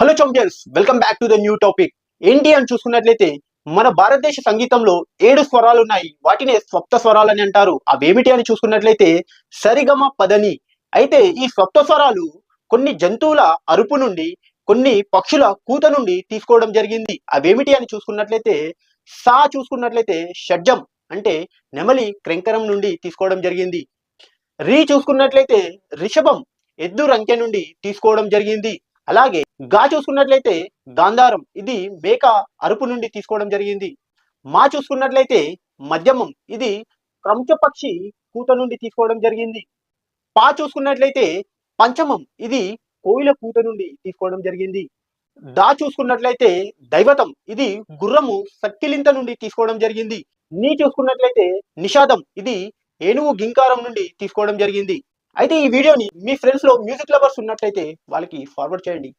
Hello champions, welcome back to the new topic. ఏంటి అని చూసుకున్నట్లయితే మన భారతదేశ సంగీతంలో 7 స్వరాలు ఉన్నాయి. వాటినే సప్త స్వరాలు అని అంటారు. అవేమిటి అని చూసుకున్నట్లయితే సరిగమ పదని. అయితే ఈ సప్త స్వరాలు కొన్ని జంతువుల అరుపు నుండి, కొన్ని పక్షుల కూత నుండి తీసుకోవడం జరిగింది. అవేమిటి అని చూసుకున్నట్లయితే సా చూసుకున్నట్లయితే షడ్జం అంటే నెమలి క్రెంకరం నుండి తీసుకోవడం జరిగింది. రీ చూసుకున్నట్లయితే రిషభం ఎద్దు రంకె నుండి తీసుకోవడం జరిగింది. అలాగే గా చూసుకున్నట్లయితే గాంధారం, ఇది మేక అరుపు నుండి తీసుకోవడం జరిగింది. మా చూసుకున్నట్లయితే మధ్యమం, ఇది క్రంచపక్షి కూత నుండి తీసుకోవడం జరిగింది. పా చూసుకున్నట్లయితే పంచమం, ఇది కోయిల కూత నుండి తీసుకోవడం జరిగింది. దా చూసుకున్నట్లయితే దైవతం, ఇది గుర్రము సక్కిలింత నుండి తీసుకోవడం జరిగింది. నీ చూసుకున్నట్లయితే నిషాదం, ఇది ఏనుగు గింకారం నుండి తీసుకోవడం జరిగింది. అయితే ఈ వీడియోని మీ ఫ్రెండ్స్ లో మ్యూజిక్ లవర్స్ ఉన్నట్లయితే వాళ్ళకి ఫార్వర్డ్ చేయండి.